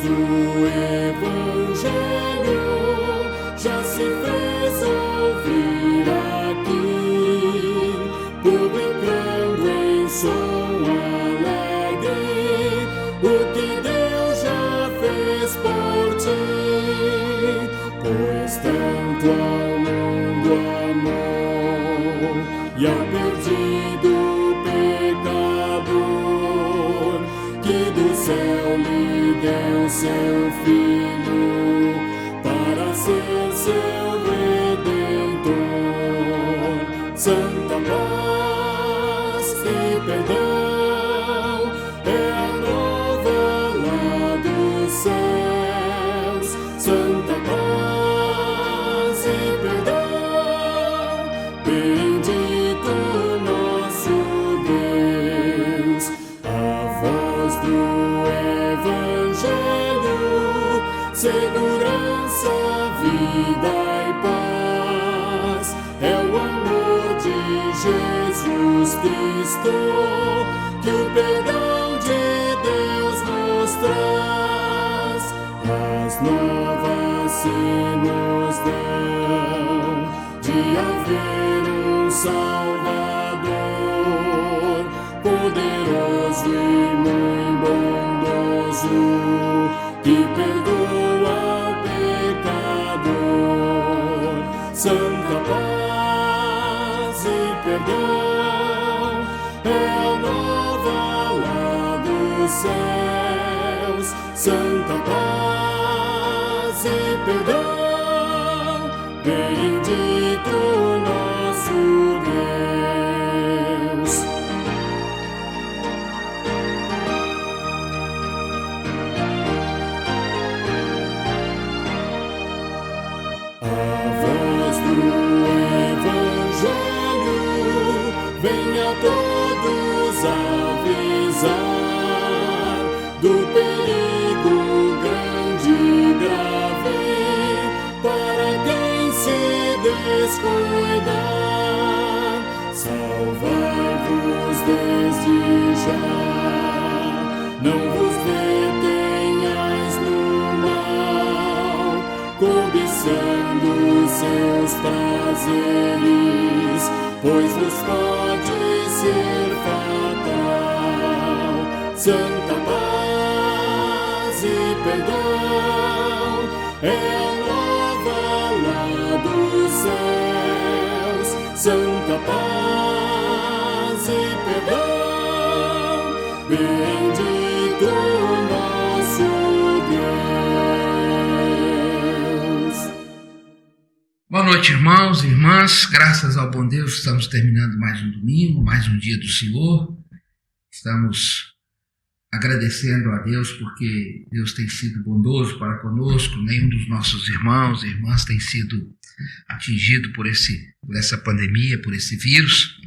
do Evangelho já se fez ouvir aqui, publicando em som alegre o que Deus já fez por ti, pois tanto ao mundo amou e ao perdido pecador, que do céu lhe deu seu Filho para ser seu Redentor. Santa paz e perdão é a nova lá dos céus. Santa paz e perdão, bendito nosso Deus. A voz do Evangelho, segurança, vida e paz, é o amor de Jesus Cristo, que o perdão de Deus nos traz. As novas se nos dão de haver um Salvador, poderoso e muito bondoso, que perdoa o pecador. Santa paz e perdão é a nova lá dos céus. Santa paz e perdão, bendito nosso Deus. A voz do Evangelho vem a todos avisar do perigo grande e grave para quem se descuidar. Salvai-vos desde já, não vos detenhais no mal, cobiçando seus prazeres, pois vos pode ser fatal. Santa paz e perdão é a nova lá dos céus. Santa paz e perdão, bendito nosso Deus. Boa noite, irmãos e irmãs. Graças ao bom Deus, estamos terminando mais um domingo, mais um dia do Senhor. Estamos agradecendo a Deus porque Deus tem sido bondoso para conosco. Nenhum dos nossos irmãos e irmãs tem sido atingido por essa pandemia, por esse vírus.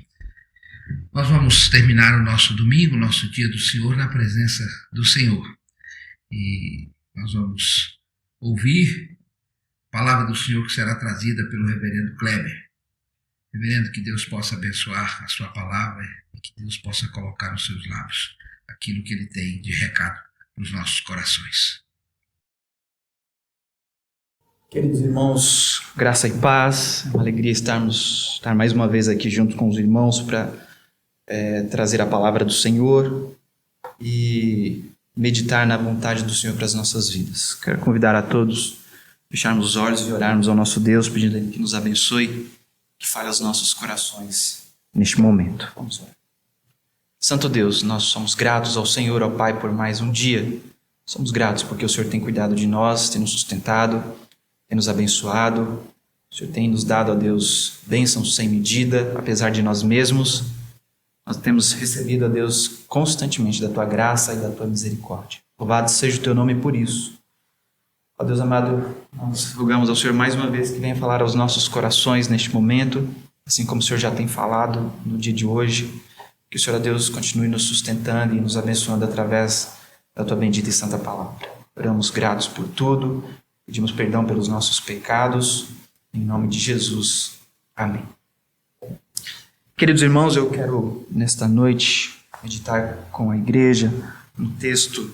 Nós vamos terminar o nosso domingo, nosso dia do Senhor, na presença do Senhor. E nós vamos ouvir a palavra do Senhor que será trazida pelo reverendo Kleber. Reverendo, que Deus possa abençoar a sua palavra e que Deus possa colocar nos seus lábios aquilo que Ele tem de recado nos nossos corações. Queridos irmãos, graça e paz, é uma alegria estar mais uma vez aqui junto com os irmãos para trazer a palavra do Senhor e meditar na vontade do Senhor para as nossas vidas. Quero convidar a todos a fecharmos os olhos e orarmos ao nosso Deus, pedindo a Ele que nos abençoe, que fale aos nossos corações neste momento. Vamos orar. Santo Deus, nós somos gratos ao Senhor, ao Pai, por mais um dia. Somos gratos porque o Senhor tem cuidado de nós, tem nos sustentado, tem nos abençoado. O Senhor tem nos dado, ó Deus, bênçãos sem medida, apesar de nós mesmos. Nós temos recebido, ó Deus, constantemente da Tua graça e da Tua misericórdia. Louvado seja o Teu nome por isso. Ó Deus amado, nós rogamos ao Senhor mais uma vez que venha falar aos nossos corações neste momento, assim como o Senhor já tem falado no dia de hoje. Que o Senhor, ó Deus, continue nos sustentando e nos abençoando através da Tua bendita e santa palavra. Oramos gratos por tudo, pedimos perdão pelos nossos pecados, em nome de Jesus. Amém. Queridos irmãos, eu quero, nesta noite, meditar com a igreja no texto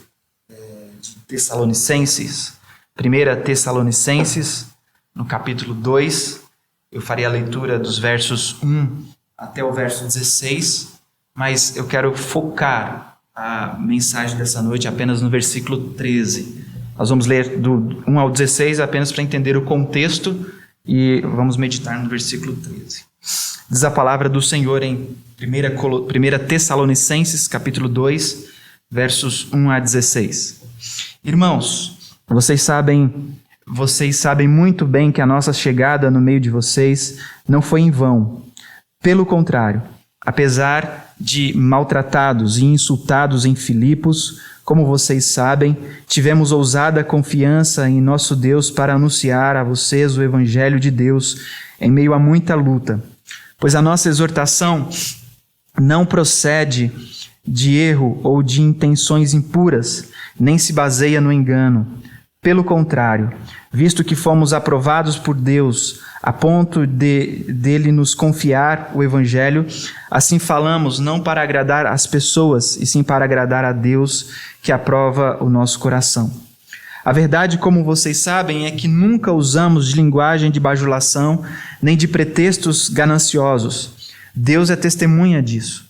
de Tessalonicenses, 1 Tessalonicenses, no capítulo 2. Eu farei a leitura dos versos 1 até o verso 16, mas eu quero focar a mensagem dessa noite apenas no versículo 13. Nós vamos ler do 1 ao 16 apenas para entender o contexto e vamos meditar no versículo 13. Diz a palavra do Senhor em 1 Tessalonicenses, capítulo 2, versos 1 a 16. Irmãos, vocês sabem muito bem que a nossa chegada no meio de vocês não foi em vão. Pelo contrário, apesar de maltratados e insultados em Filipos, como vocês sabem, tivemos ousada confiança em nosso Deus para anunciar a vocês o Evangelho de Deus em meio a muita luta. Pois a nossa exortação não procede de erro ou de intenções impuras, nem se baseia no engano. Pelo contrário, visto que fomos aprovados por Deus a ponto dele nos confiar o Evangelho, assim falamos não para agradar as pessoas, e sim para agradar a Deus que aprova o nosso coração. A verdade, como vocês sabem, é que nunca usamos de linguagem de bajulação, nem de pretextos gananciosos. Deus é testemunha disso.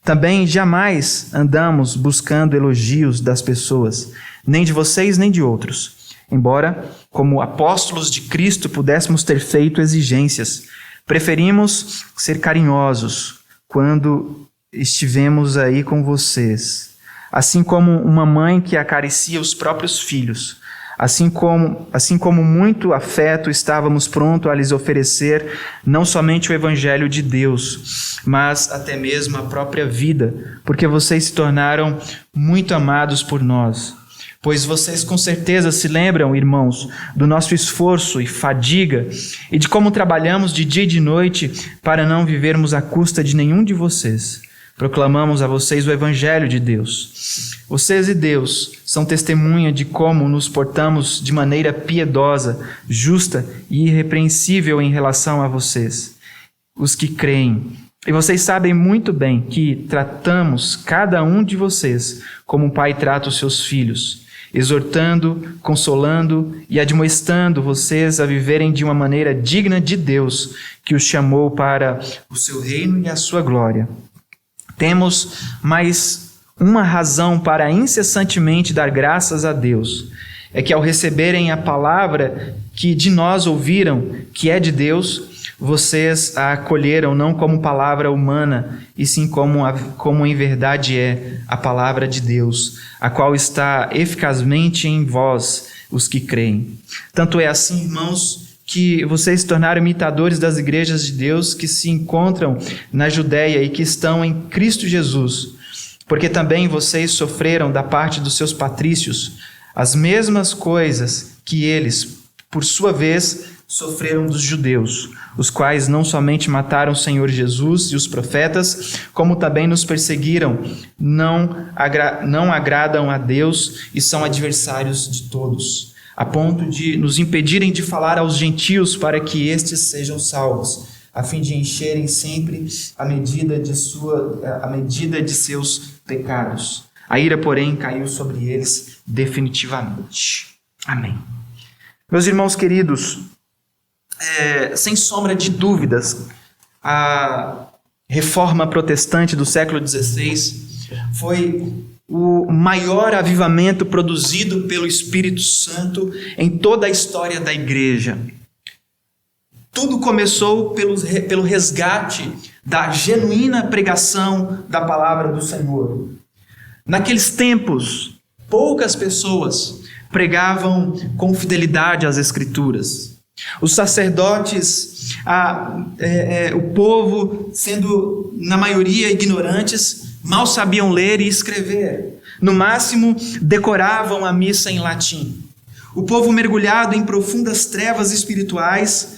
Também jamais andamos buscando elogios das pessoas, nem de vocês nem de outros. Embora, como apóstolos de Cristo, pudéssemos ter feito exigências, preferimos ser carinhosos quando estivemos aí com vocês. Assim como uma mãe que acaricia os próprios filhos, assim como muito afeto estávamos prontos a lhes oferecer não somente o Evangelho de Deus, mas até mesmo a própria vida, porque vocês se tornaram muito amados por nós. Pois vocês com certeza se lembram, irmãos, do nosso esforço e fadiga e de como trabalhamos de dia e de noite para não vivermos à custa de nenhum de vocês. Proclamamos a vocês o Evangelho de Deus. Vocês e Deus são testemunha de como nos portamos de maneira piedosa, justa e irrepreensível em relação a vocês, os que creem. E vocês sabem muito bem que tratamos cada um de vocês como um pai trata os seus filhos, exortando, consolando e admoestando vocês a viverem de uma maneira digna de Deus, que os chamou para o seu reino e a sua glória. Temos mais uma razão para incessantemente dar graças a Deus. É que ao receberem a palavra que de nós ouviram, que é de Deus, vocês a acolheram não como palavra humana, e sim como em verdade é a palavra de Deus, a qual está eficazmente em vós, os que creem. Tanto é assim, irmãos, que vocês se tornaram imitadores das igrejas de Deus que se encontram na Judéia e que estão em Cristo Jesus, porque também vocês sofreram da parte dos seus patrícios as mesmas coisas que eles, por sua vez, sofreram dos judeus, os quais não somente mataram o Senhor Jesus e os profetas, como também nos perseguiram, não agradam a Deus e são adversários de todos, a ponto de nos impedirem de falar aos gentios para que estes sejam salvos, a fim de encherem sempre a medida de seus pecados. A ira, porém, caiu sobre eles definitivamente. Amém. Meus irmãos queridos, sem sombra de dúvidas, a reforma protestante do século XVI foi o maior avivamento produzido pelo Espírito Santo em toda a história da igreja. Tudo começou pelo resgate da genuína pregação da palavra do Senhor. Naqueles tempos, poucas pessoas pregavam com fidelidade às Escrituras. Os sacerdotes, o povo, sendo na maioria ignorantes, mal sabiam ler e escrever. No máximo, decoravam a missa em latim. O povo mergulhado em profundas trevas espirituais,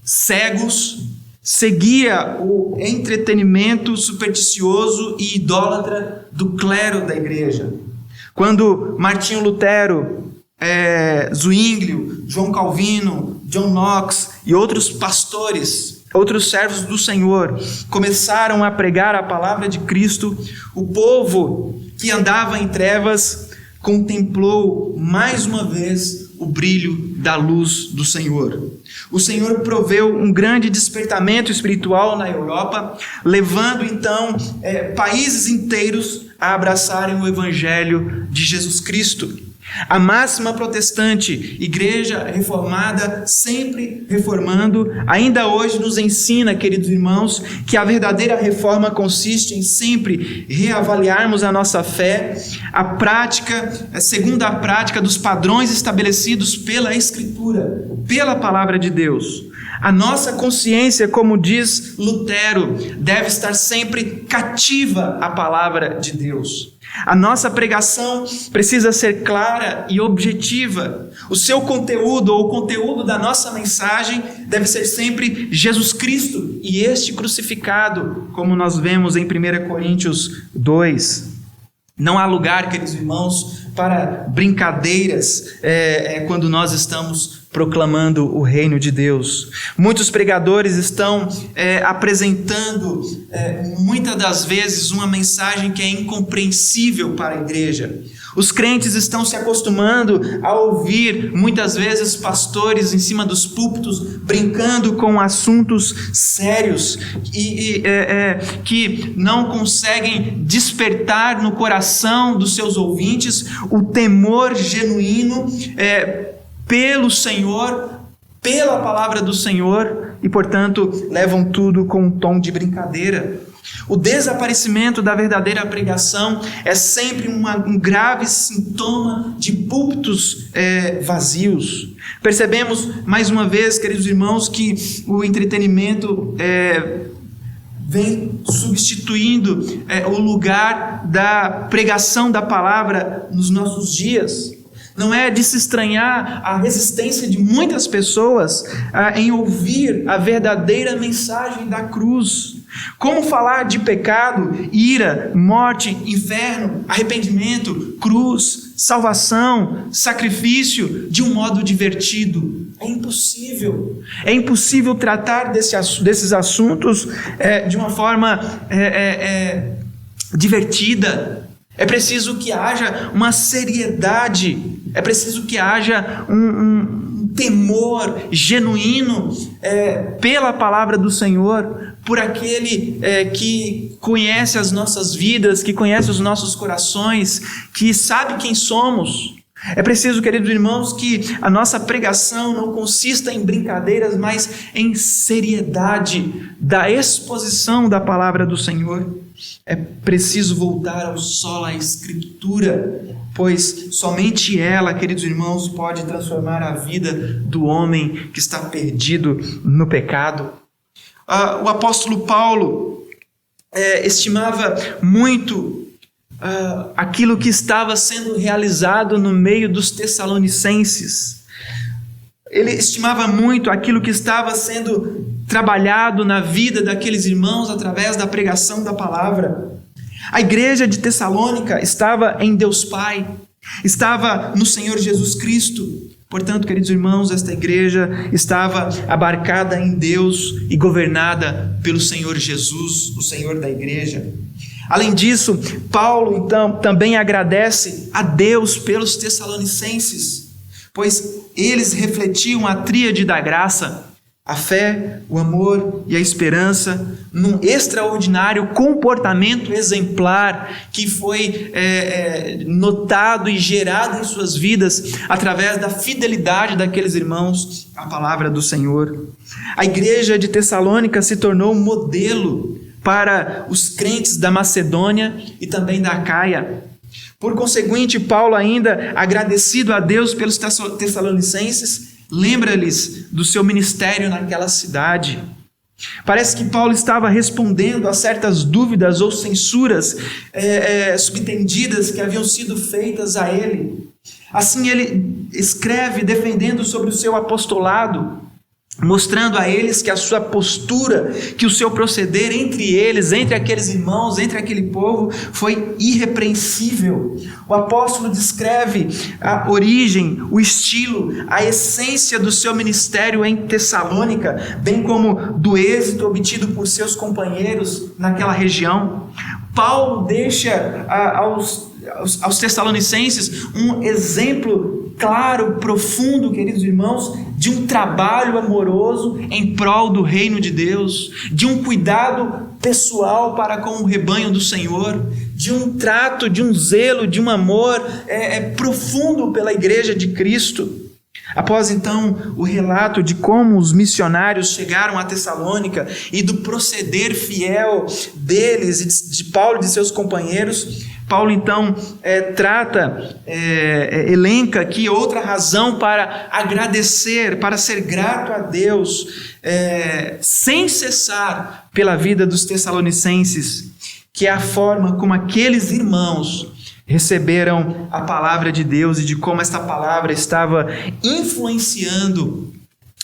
cegos, seguia o entretenimento supersticioso e idólatra do clero da igreja. Quando Martinho Lutero, Zwinglio, João Calvino, John Knox e outros pastores, outros servos do Senhor, começaram a pregar a palavra de Cristo, o povo que andava em trevas contemplou mais uma vez o brilho da luz do Senhor. O Senhor proveu um grande despertamento espiritual na Europa, levando então países inteiros a abraçarem o Evangelho de Jesus Cristo. A máxima protestante, Igreja Reformada, sempre reformando, ainda hoje nos ensina, queridos irmãos, que a verdadeira reforma consiste em sempre reavaliarmos a nossa fé, a prática, segundo a prática dos padrões estabelecidos pela Escritura, pela Palavra de Deus. A nossa consciência, como diz Lutero, deve estar sempre cativa à Palavra de Deus. A nossa pregação precisa ser clara e objetiva. O seu conteúdo, ou o conteúdo da nossa mensagem, deve ser sempre Jesus Cristo e este crucificado, como nós vemos em 1 Coríntios 2. Não há lugar, queridos irmãos, para brincadeiras quando nós estamos proclamando o reino de Deus. Muitos pregadores estão apresentando muitas das vezes uma mensagem que é incompreensível para a igreja. Os crentes estão se acostumando a ouvir muitas vezes pastores em cima dos púlpitos brincando com assuntos sérios que não conseguem despertar no coração dos seus ouvintes o temor genuíno pelo Senhor, pela palavra do Senhor, e portanto levam tudo com um tom de brincadeira. O desaparecimento da verdadeira pregação é sempre um grave sintoma de púlpitos vazios. Percebemos mais uma vez, queridos irmãos, que o entretenimento vem substituindo o lugar da pregação da palavra nos nossos dias. Não é de se estranhar a resistência de muitas pessoas em ouvir a verdadeira mensagem da cruz. Como falar de pecado, ira, morte, inferno, arrependimento, cruz, salvação, sacrifício de um modo divertido? É impossível. É impossível tratar desses assuntos de uma forma divertida. É preciso que haja uma seriedade, é preciso que haja um temor genuíno pela palavra do Senhor, por aquele que conhece as nossas vidas, que conhece os nossos corações, que sabe quem somos. É preciso, queridos irmãos, que a nossa pregação não consista em brincadeiras, mas em seriedade da exposição da palavra do Senhor. É preciso voltar ao solo, à Escritura, pois somente ela, queridos irmãos, pode transformar a vida do homem que está perdido no pecado. O apóstolo Paulo estimava muito aquilo que estava sendo realizado no meio dos Tessalonicenses. Ele estimava muito aquilo que estava sendo trabalhado na vida daqueles irmãos através da pregação da palavra. A igreja de Tessalônica estava em Deus Pai, estava no Senhor Jesus Cristo. Portanto, queridos irmãos, esta igreja estava abarcada em Deus e governada pelo Senhor Jesus, o Senhor da igreja. Além disso, Paulo então também agradece a Deus pelos Tessalonicenses, pois eles refletiam a tríade da graça, a fé, o amor e a esperança, num extraordinário comportamento exemplar que foi notado e gerado em suas vidas através da fidelidade daqueles irmãos à palavra do Senhor. A igreja de Tessalônica se tornou um modelo para os crentes da Macedônia e também da Acaia. Por conseguinte, Paulo, ainda agradecido a Deus pelos Tessalonicenses, lembra-lhes do seu ministério naquela cidade. Parece que Paulo estava respondendo a certas dúvidas ou censuras subtendidas que haviam sido feitas a ele. Assim ele escreve defendendo sobre o seu apostolado, mostrando a eles que a sua postura, que o seu proceder entre eles, entre aqueles irmãos, entre aquele povo, foi irrepreensível. O apóstolo descreve a origem, o estilo, a essência do seu ministério em Tessalônica, bem como do êxito obtido por seus companheiros naquela região. Paulo deixa aos aos Tessalonicenses um exemplo claro, profundo, queridos irmãos, de um trabalho amoroso em prol do reino de Deus, de um cuidado pessoal para com o rebanho do Senhor, de um trato, de um zelo, de um amor profundo pela igreja de Cristo. Após então o relato de como os missionários chegaram a Tessalônica e do proceder fiel deles e de Paulo e de seus companheiros, Paulo então elenca aqui outra razão para agradecer, para ser grato a Deus, sem cessar pela vida dos tessalonicenses, que é a forma como aqueles irmãos receberam a palavra de Deus e de como esta palavra estava influenciando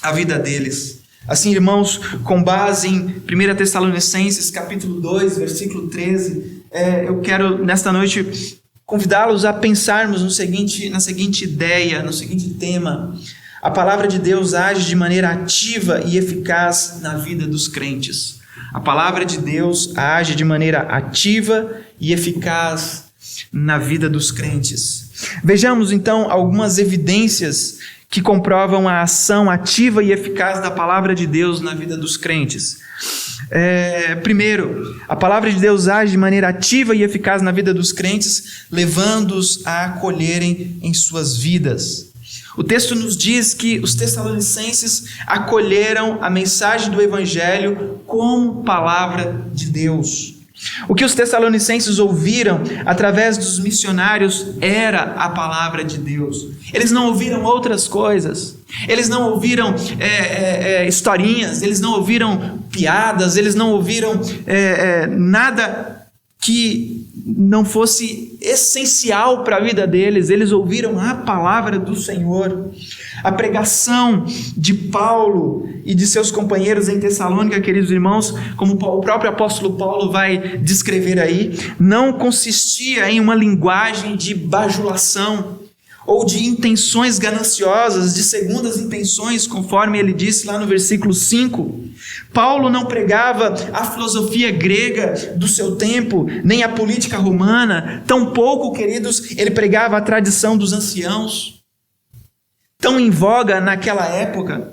a vida deles. Assim, irmãos, com base em 1 Tessalonicenses capítulo 2, versículo 13, eu quero nesta noite convidá-los a pensarmos na seguinte ideia, no seguinte tema: a palavra de Deus age de maneira ativa e eficaz na vida dos crentes. A palavra de Deus age de maneira ativa e eficaz na vida dos crentes. Vejamos então algumas evidências que comprovam a ação ativa e eficaz da palavra de Deus na vida dos crentes. Primeiro, a palavra de Deus age de maneira ativa e eficaz na vida dos crentes, levando-os a acolherem em suas vidas. O texto nos diz que os tessalonicenses acolheram a mensagem do Evangelho como palavra de Deus. O que os tessalonicenses ouviram através dos missionários era a palavra de Deus. Eles não ouviram outras coisas. Eles não ouviram historinhas, eles não ouviram piadas, eles não ouviram nada que não fosse essencial para a vida deles. Eles ouviram a palavra do Senhor. A pregação de Paulo e de seus companheiros em Tessalônica, queridos irmãos, como o próprio apóstolo Paulo vai descrever aí, não consistia em uma linguagem de bajulação ou de intenções gananciosas, de segundas intenções, conforme ele disse lá no versículo 5. Paulo não pregava a filosofia grega do seu tempo, nem a política romana, tampouco, queridos, ele pregava a tradição dos anciãos, tão em voga naquela época.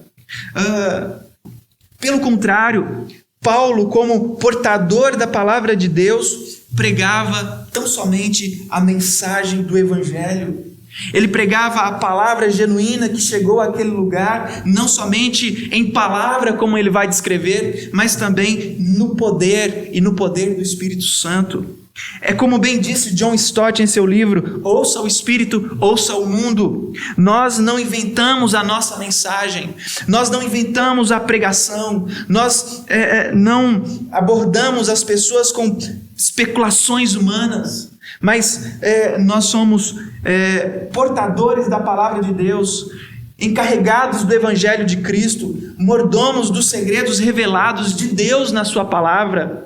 Pelo contrário, Paulo, como portador da palavra de Deus, pregava tão somente a mensagem do Evangelho. Ele pregava a palavra genuína que chegou àquele lugar, não somente em palavra, como ele vai descrever, mas também no poder e no poder do Espírito Santo. É como bem disse John Stott em seu livro, Ouça o Espírito, ouça o mundo. Nós não inventamos a nossa mensagem, nós não inventamos a pregação, nós não abordamos as pessoas com especulações humanas, mas nós somos portadores da palavra de Deus, encarregados do Evangelho de Cristo, mordomos dos segredos revelados de Deus na sua palavra.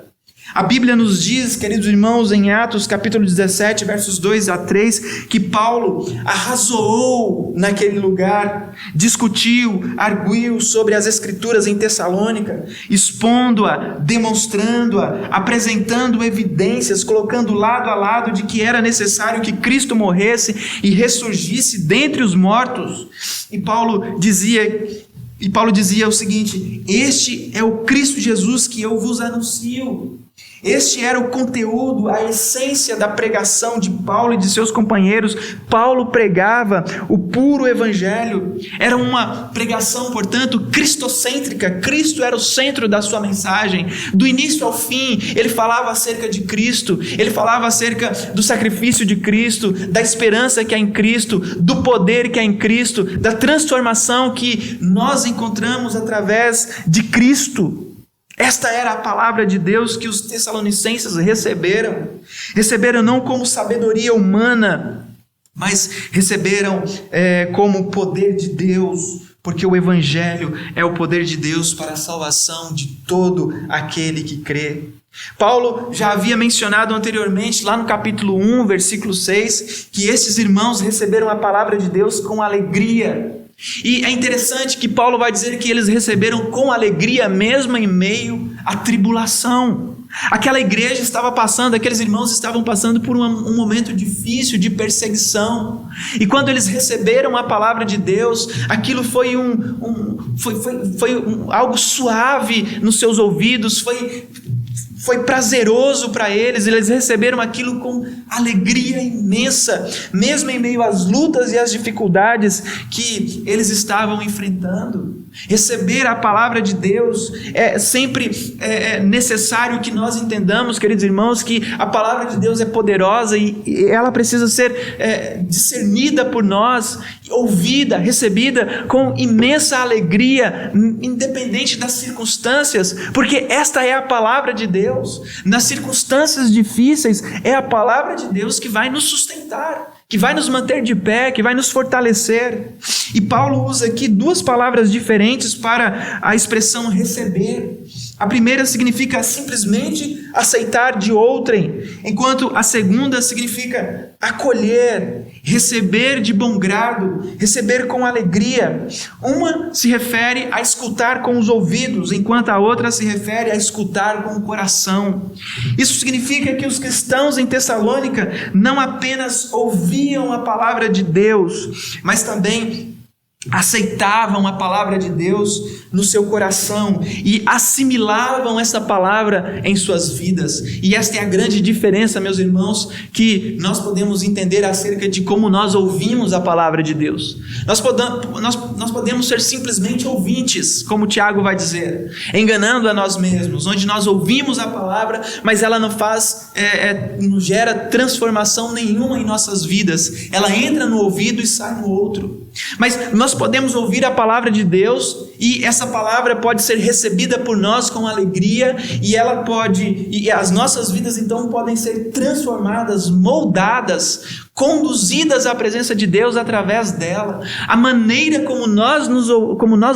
A Bíblia nos diz, queridos irmãos, em Atos capítulo 17, versos 2 a 3, que Paulo arrazoou naquele lugar, discutiu, arguiu sobre as Escrituras em Tessalônica, expondo-a, demonstrando-a, apresentando evidências, colocando lado a lado de que era necessário que Cristo morresse e ressurgisse dentre os mortos. E Paulo dizia o seguinte: este é o Cristo Jesus que eu vos anuncio. Este era o conteúdo, a essência da pregação de Paulo e de seus companheiros. Paulo pregava o puro evangelho. Era uma pregação, portanto, cristocêntrica. Cristo era o centro da sua mensagem. Do início ao fim, ele falava acerca de Cristo. Ele falava acerca do sacrifício de Cristo, da esperança que há em Cristo, do poder que há em Cristo, da transformação que nós encontramos através de Cristo. Esta era a palavra de Deus que os tessalonicenses receberam não como sabedoria humana, mas receberam como poder de Deus, porque o Evangelho é o poder de Deus para a salvação de todo aquele que crê. Paulo já havia mencionado anteriormente, lá no capítulo 1, versículo 6, que esses irmãos receberam a palavra de Deus com alegria. E é interessante que Paulo vai dizer que eles receberam com alegria mesmo em meio à tribulação. Aquela igreja estava passando, aqueles irmãos estavam passando por um momento difícil de perseguição. E quando eles receberam a palavra de Deus, aquilo foi algo suave nos seus ouvidos, foi prazeroso para eles. Eles receberam aquilo com alegria imensa, mesmo em meio às lutas e às dificuldades que eles estavam enfrentando. Receber a palavra de Deus é sempre necessário que nós entendamos, queridos irmãos, que a palavra de Deus é poderosa e ela precisa ser discernida por nós, ouvida, recebida com imensa alegria, independente das circunstâncias, porque esta é a palavra de Deus. Nas circunstâncias difíceis, é a palavra de Deus que vai nos sustentar, que vai nos manter de pé, que vai nos fortalecer. E Paulo usa aqui duas palavras diferentes para a expressão receber. A primeira significa simplesmente aceitar de outrem, enquanto a segunda significa acolher, receber de bom grado, receber com alegria. Uma se refere a escutar com os ouvidos, enquanto a outra se refere a escutar com o coração. Isso significa que os cristãos em Tessalônica não apenas ouviam a palavra de Deus, mas também aceitavam a palavra de Deus no seu coração e assimilavam essa palavra em suas vidas. E esta é a grande diferença, meus irmãos, que nós podemos entender acerca de como nós ouvimos a palavra de Deus. Nós podemos ser simplesmente ouvintes, como Tiago vai dizer, enganando a nós mesmos, onde nós ouvimos a palavra, mas ela não não gera transformação nenhuma em nossas vidas. Ela entra no ouvido e sai no outro. Mas nós podemos ouvir a palavra de Deus e essa palavra pode ser recebida por nós com alegria e as nossas vidas então podem ser transformadas, moldadas, conduzidas à presença de Deus através dela. A maneira como nós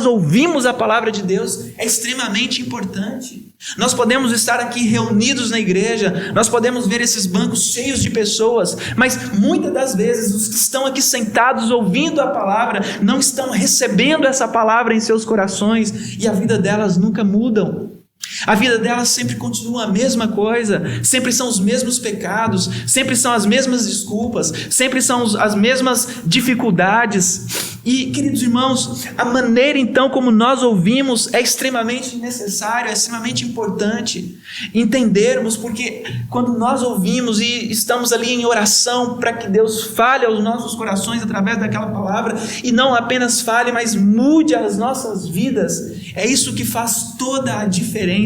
ouvimos a palavra de Deus é extremamente importante. Nós podemos estar aqui reunidos na igreja, nós podemos ver esses bancos cheios de pessoas, mas muitas das vezes os que estão aqui sentados ouvindo a palavra não estão recebendo essa palavra em seus corações e a vida delas nunca mudam. A vida delas sempre continua a mesma coisa, sempre são os mesmos pecados, sempre são as mesmas desculpas, sempre são as mesmas dificuldades. E, queridos irmãos, a maneira então como nós ouvimos é extremamente necessário, é extremamente importante entendermos, porque quando nós ouvimos e estamos ali em oração para que Deus fale aos nossos corações através daquela palavra, e não apenas fale, mas mude as nossas vidas, é isso que faz toda a diferença,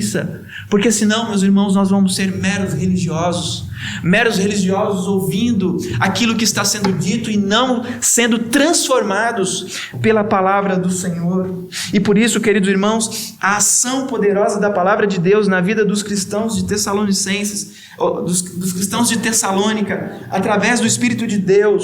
porque senão, meus irmãos, nós vamos ser meros religiosos ouvindo aquilo que está sendo dito e não sendo transformados pela palavra do Senhor. E por isso, queridos irmãos, a ação poderosa da palavra de Deus na vida dos cristãos de Tessalonicenses, dos cristãos de Tessalônica, através do Espírito de Deus,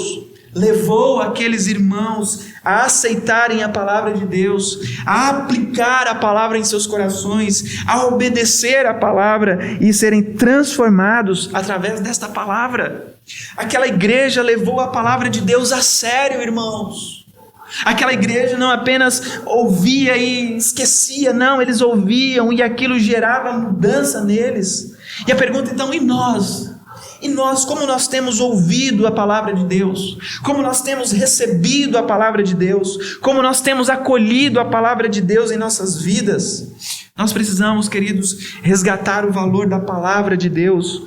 levou aqueles irmãos a aceitarem a palavra de Deus, a aplicar a palavra em seus corações, a obedecer a palavra e serem transformados através desta palavra. Aquela igreja levou a palavra de Deus a sério, irmãos. Aquela igreja não apenas ouvia e esquecia, não, eles ouviam e aquilo gerava mudança neles. E a pergunta então, e nós? E nós, como nós temos ouvido a palavra de Deus, como nós temos recebido a palavra de Deus, como nós temos acolhido a palavra de Deus em nossas vidas? Nós precisamos, queridos, resgatar o valor da palavra de Deus.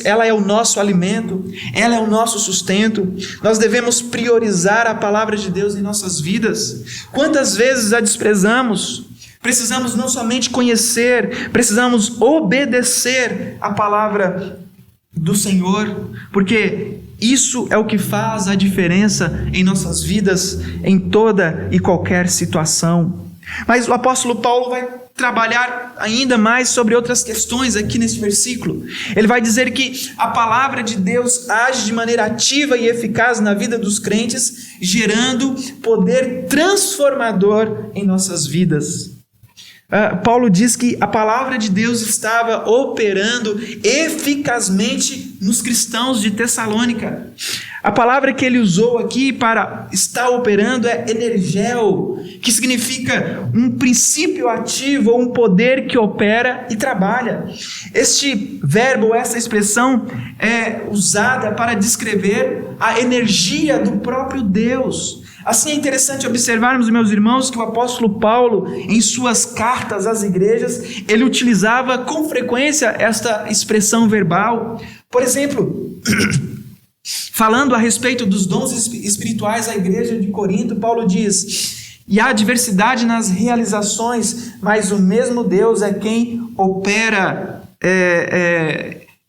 Ela é o nosso alimento, ela é o nosso sustento. Nós devemos priorizar a palavra de Deus em nossas vidas. Quantas vezes a desprezamos? Precisamos não somente conhecer, precisamos obedecer a palavra do Senhor, porque isso é o que faz a diferença em nossas vidas, em toda e qualquer situação. Mas o apóstolo Paulo vai trabalhar ainda mais sobre outras questões aqui nesse versículo. Ele vai dizer que a palavra de Deus age de maneira ativa e eficaz na vida dos crentes, gerando poder transformador em nossas vidas. Paulo diz que a palavra de Deus estava operando eficazmente nos cristãos de Tessalônica. A palavra que ele usou aqui para estar operando é energel, que significa um princípio ativo ou um poder que opera e trabalha. Este verbo, essa expressão é usada para descrever a energia do próprio Deus. Assim é interessante observarmos, meus irmãos, que o apóstolo Paulo, em suas cartas às igrejas, ele utilizava com frequência esta expressão verbal. Por exemplo, falando a respeito dos dons espirituais à igreja de Corinto, Paulo diz: e há diversidade nas realizações, mas o mesmo Deus é quem opera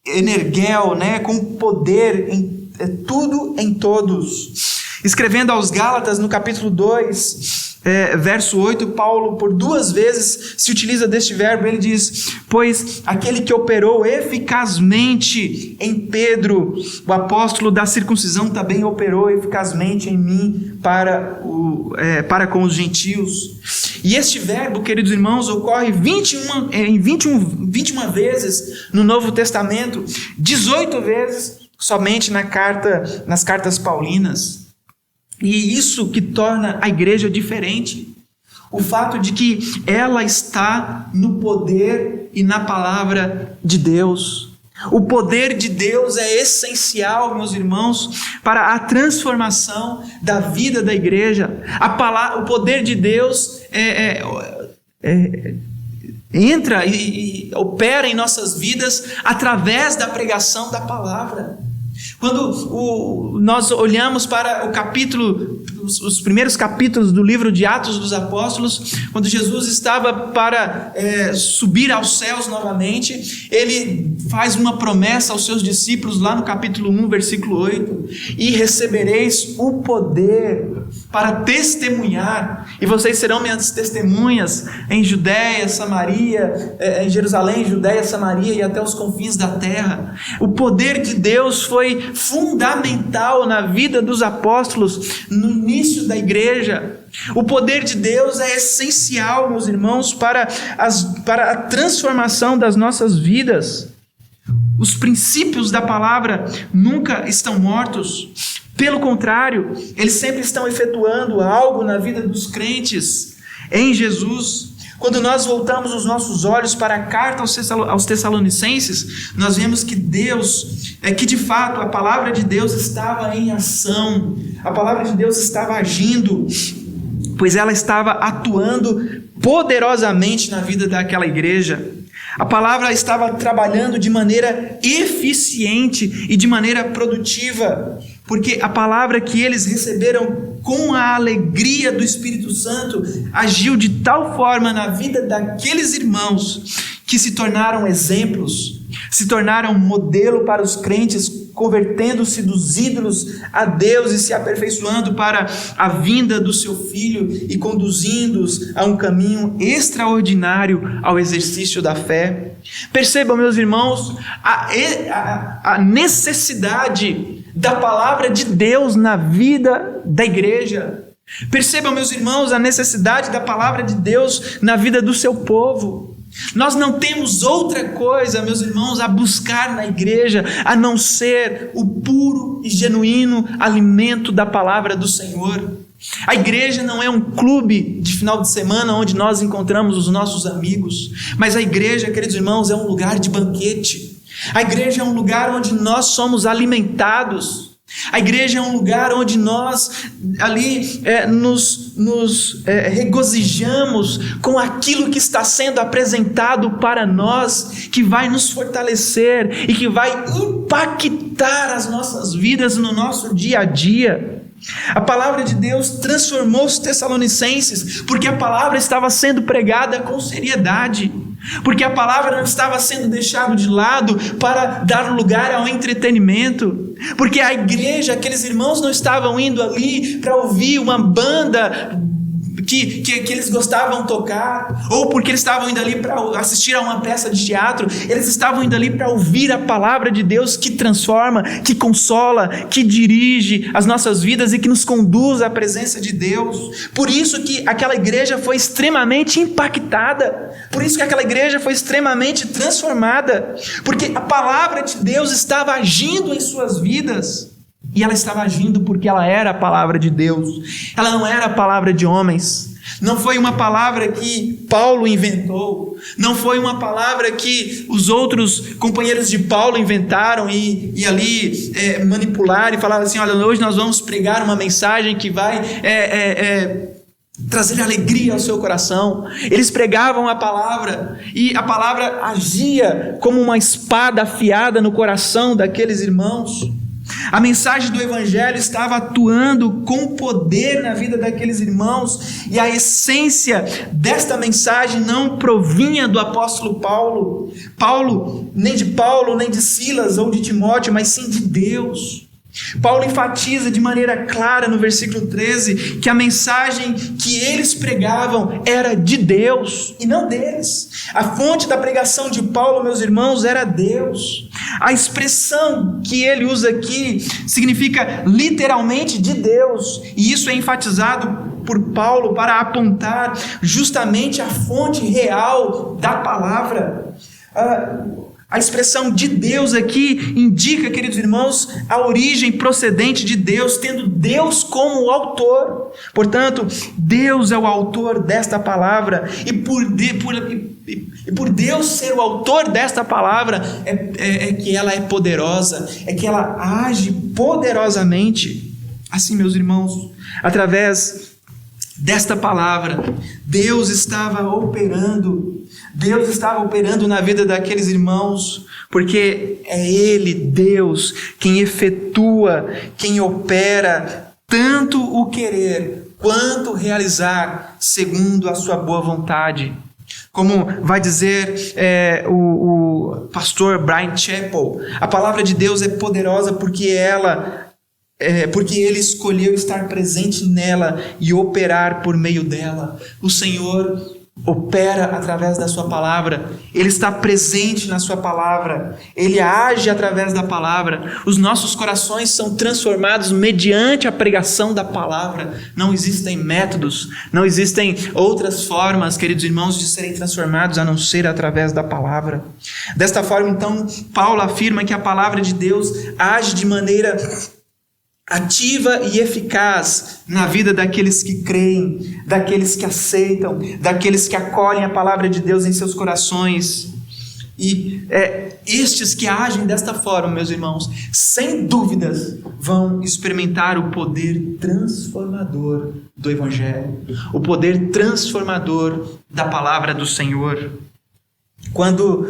energel, com poder em tudo em todos. Escrevendo aos Gálatas, no capítulo 2, verso 8, Paulo, por 2 vezes, se utiliza deste verbo. Ele diz: pois aquele que operou eficazmente em Pedro, o apóstolo da circuncisão, também operou eficazmente em mim para com os gentios. E este verbo, queridos irmãos, ocorre 21 vezes no Novo Testamento, 18 vezes somente nas cartas paulinas. E isso que torna a igreja diferente. O fato de que ela está no poder e na palavra de Deus. O poder de Deus é essencial, meus irmãos, para a transformação da vida da igreja. O poder de Deus entra e opera em nossas vidas através da pregação da palavra. Quando nós olhamos para os primeiros capítulos do livro de Atos dos Apóstolos, quando Jesus estava para subir aos céus novamente, ele faz uma promessa aos seus discípulos lá no capítulo 1, versículo 8: e recebereis o poder para testemunhar, e vocês serão minhas testemunhas em Judéia, Samaria, em Jerusalém, Judéia, Samaria e até os confins da terra. O poder de Deus foi fundamental na vida dos apóstolos no início da igreja. O poder de Deus é essencial, meus irmãos, para a transformação das nossas vidas. Os princípios da palavra nunca estão mortos. Pelo contrário, eles sempre estão efetuando algo na vida dos crentes em Jesus. Quando nós voltamos os nossos olhos para a carta aos Tessalonicenses, nós vemos que que de fato a palavra de Deus estava em ação, a palavra de Deus estava agindo, pois ela estava atuando poderosamente na vida daquela igreja. A palavra estava trabalhando de maneira eficiente e de maneira produtiva, porque a palavra que eles receberam com a alegria do Espírito Santo agiu de tal forma na vida daqueles irmãos que se tornaram exemplos, se tornaram modelo para os crentes, convertendo-se dos ídolos a Deus e se aperfeiçoando para a vinda do seu Filho e conduzindo-os a um caminho extraordinário ao exercício da fé. Percebam, meus irmãos, a necessidade da palavra de Deus na vida da igreja. Percebam, meus irmãos, a necessidade da palavra de Deus na vida do seu povo. Nós não temos outra coisa, meus irmãos, a buscar na igreja, a não ser o puro e genuíno alimento da palavra do Senhor. A igreja não é um clube de final de semana onde nós encontramos os nossos amigos, mas a igreja, queridos irmãos, é um lugar de banquete. A igreja é um lugar onde nós somos alimentados. A igreja é um lugar onde nós ali nos regozijamos com aquilo que está sendo apresentado para nós, que vai nos fortalecer e que vai impactar as nossas vidas no nosso dia a dia. A palavra de Deus transformou os Tessalonicenses, porque a palavra estava sendo pregada com seriedade, porque a palavra não estava sendo deixada de lado para dar lugar ao entretenimento, porque a igreja, aqueles irmãos não estavam indo ali para ouvir uma banda que eles gostavam de tocar, ou porque eles estavam indo ali para assistir a uma peça de teatro. Eles estavam indo ali para ouvir a palavra de Deus que transforma, que consola, que dirige as nossas vidas e que nos conduz à presença de Deus. Por isso que aquela igreja foi extremamente impactada, por isso que aquela igreja foi extremamente transformada, porque a palavra de Deus estava agindo em suas vidas. E ela estava agindo porque ela era a palavra de Deus. Ela não era a palavra de homens. Não foi uma palavra que Paulo inventou. Não foi uma palavra que os outros companheiros de Paulo inventaram e ali manipularam e falaram assim: olha, hoje nós vamos pregar uma mensagem que vai trazer alegria ao seu coração. Eles pregavam a palavra e a palavra agia como uma espada afiada no coração daqueles irmãos. A mensagem do Evangelho estava atuando com poder na vida daqueles irmãos, e a essência desta mensagem não provinha do apóstolo Paulo, nem de Silas ou de Timóteo, mas sim de Deus. Paulo enfatiza de maneira clara no versículo 13 que a mensagem que eles pregavam era de Deus e não deles. A fonte da pregação de Paulo, meus irmãos, era Deus. A expressão que ele usa aqui significa literalmente de Deus, e isso é enfatizado por Paulo para apontar justamente a fonte real da palavra. A expressão de Deus aqui indica, queridos irmãos, a origem procedente de Deus, tendo Deus como autor. Portanto, Deus é o autor desta palavra, e por Deus ser o autor desta palavra, é que ela é poderosa, é que ela age poderosamente. Assim, meus irmãos, através desta palavra, Deus estava operando na vida daqueles irmãos, porque é Ele, Deus, quem efetua, quem opera tanto o querer quanto realizar segundo a sua boa vontade. Como vai dizer o pastor Brian Chappell, a palavra de Deus é poderosa porque Ele escolheu estar presente nela e operar por meio dela. O Senhor opera através da sua palavra, Ele está presente na sua palavra, Ele age através da palavra. Os nossos corações são transformados mediante a pregação da palavra. Não existem métodos, não existem outras formas, queridos irmãos, de serem transformados a não ser através da palavra. Desta forma, então, Paulo afirma que a palavra de Deus age de maneira ativa e eficaz na vida daqueles que creem, daqueles que aceitam, daqueles que acolhem a palavra de Deus em seus corações. E estes que agem desta forma, meus irmãos, sem dúvidas vão experimentar o poder transformador do Evangelho, o poder transformador da palavra do Senhor. Quando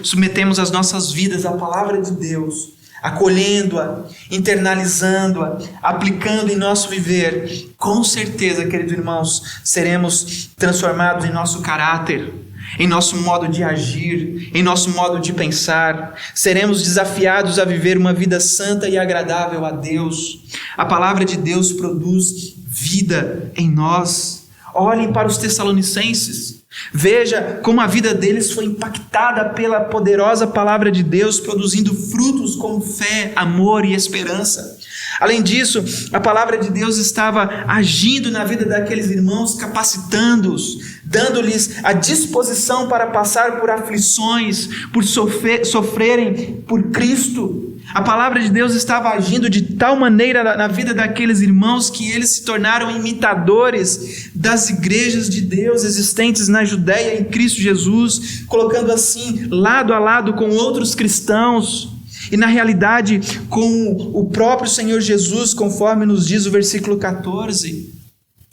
submetemos as nossas vidas à palavra de Deus, acolhendo-a, internalizando-a, aplicando em nosso viver, com certeza, queridos irmãos, seremos transformados em nosso caráter, em nosso modo de agir, em nosso modo de pensar. Seremos desafiados a viver uma vida santa e agradável a Deus. A palavra de Deus produz vida em nós. Olhem para os Tessalonicenses. Veja como a vida deles foi impactada pela poderosa palavra de Deus, produzindo frutos como fé, amor e esperança. Além disso, a palavra de Deus estava agindo na vida daqueles irmãos, capacitando-os, dando-lhes a disposição para passar por aflições, por sofrerem por Cristo. A palavra de Deus estava agindo de tal maneira na vida daqueles irmãos que eles se tornaram imitadores das igrejas de Deus existentes na Judéia em Cristo Jesus, colocando assim lado a lado com outros cristãos e na realidade com o próprio Senhor Jesus, conforme nos diz o versículo 14.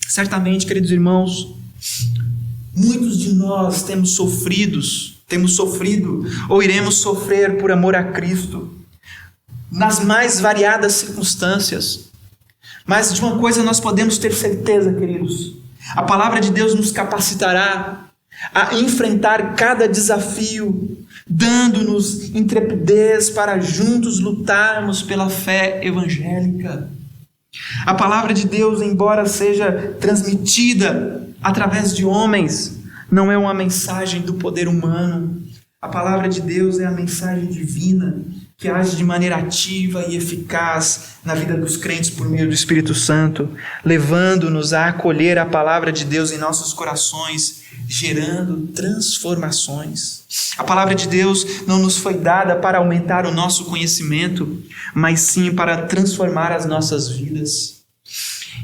Certamente, queridos irmãos, muitos de nós temos sofrido ou iremos sofrer por amor a Cristo, nas mais variadas circunstâncias. Mas de uma coisa nós podemos ter certeza, queridos: a palavra de Deus nos capacitará a enfrentar cada desafio, dando-nos intrepidez para juntos lutarmos pela fé evangélica. A palavra de Deus, embora seja transmitida através de homens, não é uma mensagem do poder humano. A palavra de Deus é a mensagem divina, que age de maneira ativa e eficaz na vida dos crentes por meio do Espírito Santo, levando-nos a acolher a palavra de Deus em nossos corações, gerando transformações. A palavra de Deus não nos foi dada para aumentar o nosso conhecimento, mas sim para transformar as nossas vidas.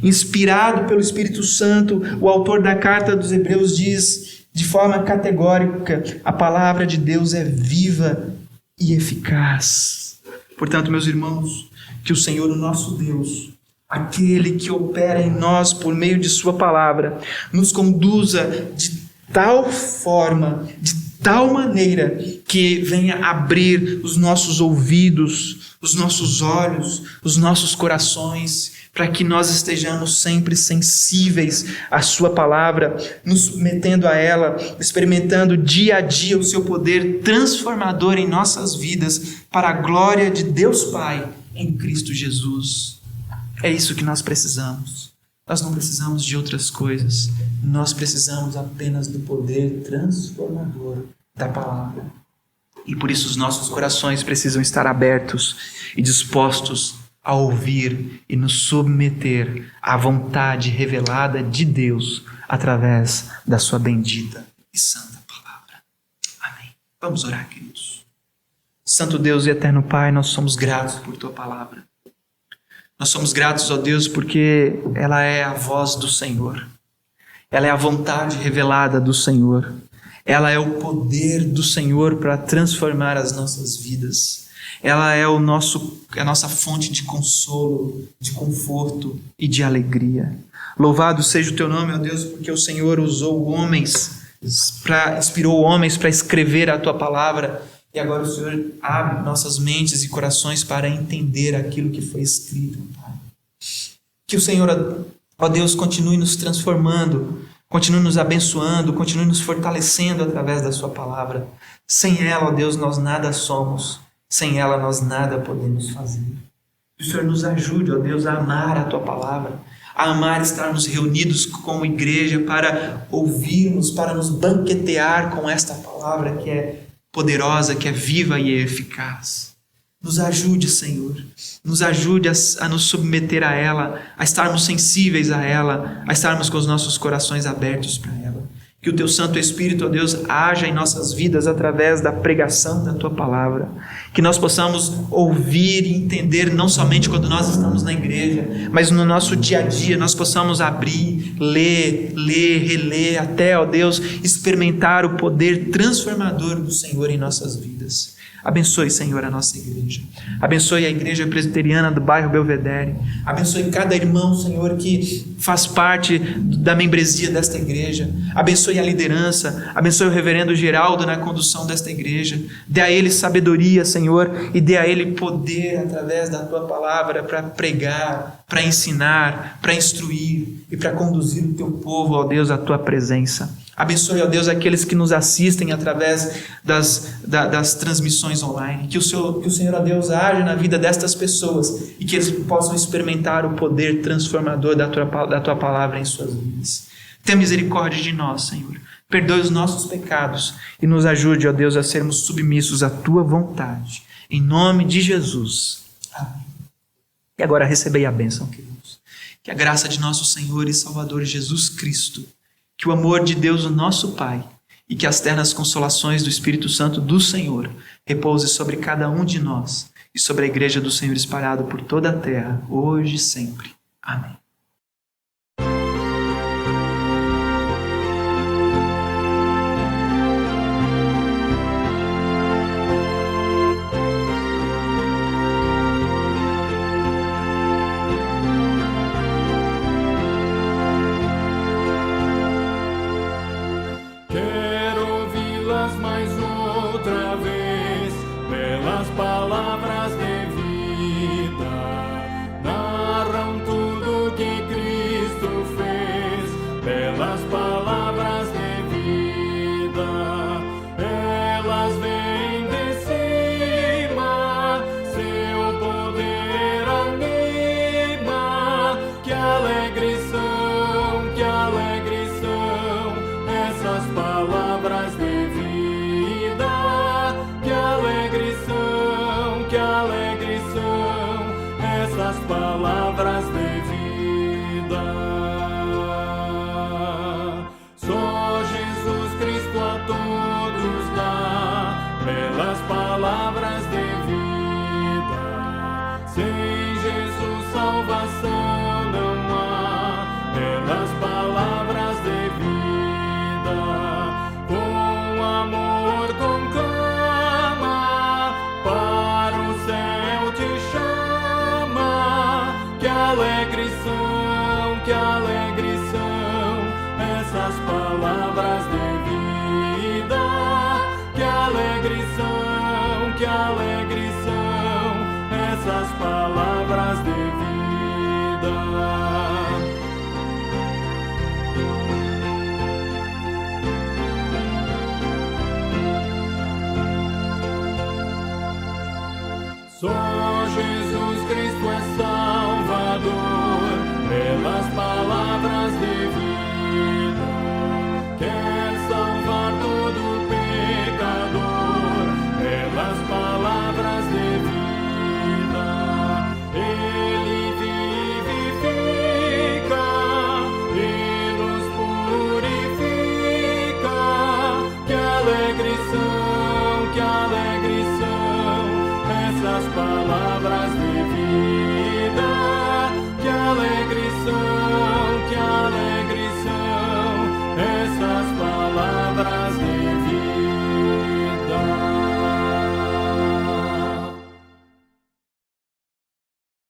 Inspirado pelo Espírito Santo, o autor da carta dos Hebreus diz de forma categórica: a palavra de Deus é viva e eficaz. Portanto, meus irmãos, que o Senhor, o nosso Deus, aquele que opera em nós por meio de sua palavra, nos conduza de tal forma, de tal maneira, que venha abrir os nossos ouvidos, os nossos olhos, os nossos corações, para que nós estejamos sempre sensíveis à sua palavra, nos submetendo a ela, experimentando dia a dia o seu poder transformador em nossas vidas, para a glória de Deus Pai em Cristo Jesus. É isso que nós precisamos. Nós não precisamos de outras coisas. Nós precisamos apenas do poder transformador da palavra. E por isso os nossos corações precisam estar abertos e dispostos a ouvir e nos submeter à vontade revelada de Deus através da sua bendita e santa palavra. Amém. Vamos orar, queridos. Santo Deus e eterno Pai, nós somos gratos por tua palavra. Nós somos gratos, ó Deus, porque ela é a voz do Senhor. Ela é a vontade revelada do Senhor. Ela é o poder do Senhor para transformar as nossas vidas. Ela é a nossa fonte de consolo, de conforto e de alegria. Louvado seja o teu nome, ó Deus, porque o Senhor inspirou homens para escrever a tua palavra. E agora o Senhor abre nossas mentes e corações para entender aquilo que foi escrito, Pai. Que o Senhor, ó Deus, continue nos transformando, continue nos abençoando, continue nos fortalecendo através da sua palavra. Sem ela, ó Deus, nós nada somos. Sem ela, nós nada podemos fazer. Que o Senhor nos ajude, ó Deus, a amar a tua palavra, a amar estarmos reunidos como igreja para ouvirmos, para nos banquetear com esta palavra que é poderosa, que é viva e eficaz. Nos ajude, Senhor. Nos ajude a nos submeter a ela, a estarmos sensíveis a ela, a estarmos com os nossos corações abertos para ela. Que o teu Santo Espírito, ó Deus, haja em nossas vidas através da pregação da tua palavra. Que nós possamos ouvir e entender, não somente quando nós estamos na igreja, mas no nosso dia a dia, nós possamos abrir, ler, reler, até, ó Deus, experimentar o poder transformador do Senhor em nossas vidas. Abençoe, Senhor, a nossa igreja. Abençoe a igreja presbiteriana do bairro Belvedere. Abençoe cada irmão, Senhor, que faz parte da membresia desta igreja. Abençoe a liderança. Abençoe o reverendo Geraldo na condução desta igreja. Dê a ele sabedoria, Senhor, e dê a ele poder através da tua palavra para pregar, para ensinar, para instruir e para conduzir o teu povo, ó Deus, à tua presença. Abençoe, ó Deus, aqueles que nos assistem através das transmissões online. Que o Senhor, ó Deus, age na vida destas pessoas e que eles possam experimentar o poder transformador da tua palavra em suas vidas. Tenha misericórdia de nós, Senhor. Perdoe os nossos pecados e nos ajude, ó Deus, a sermos submissos à tua vontade. Em nome de Jesus. Amém. E agora recebei a bênção, queridos. Que a graça de nosso Senhor e Salvador Jesus Cristo, que o amor de Deus, o nosso Pai, e que as ternas consolações do Espírito Santo do Senhor repouse sobre cada um de nós e sobre a igreja do Senhor espalhado por toda a terra, hoje e sempre. Amém. Palavras de vida narram tudo que Cristo fez, pelas palavras de vida, elas vêm de cima, seu poder anima. Que alegre são essas palavras de vida, que alegre são essas palavras de vida. Só Jesus alegres são essas palavras de vida. Que alegres são essas palavras de vida. Só Jesus Cristo é Salvador, pelas palavras de vida. Quer salvar todo pecador, pelas palavras de vida. Ele vivifica e nos purifica. Que alegres são essas palavras de vida. Que alegres são essas palavras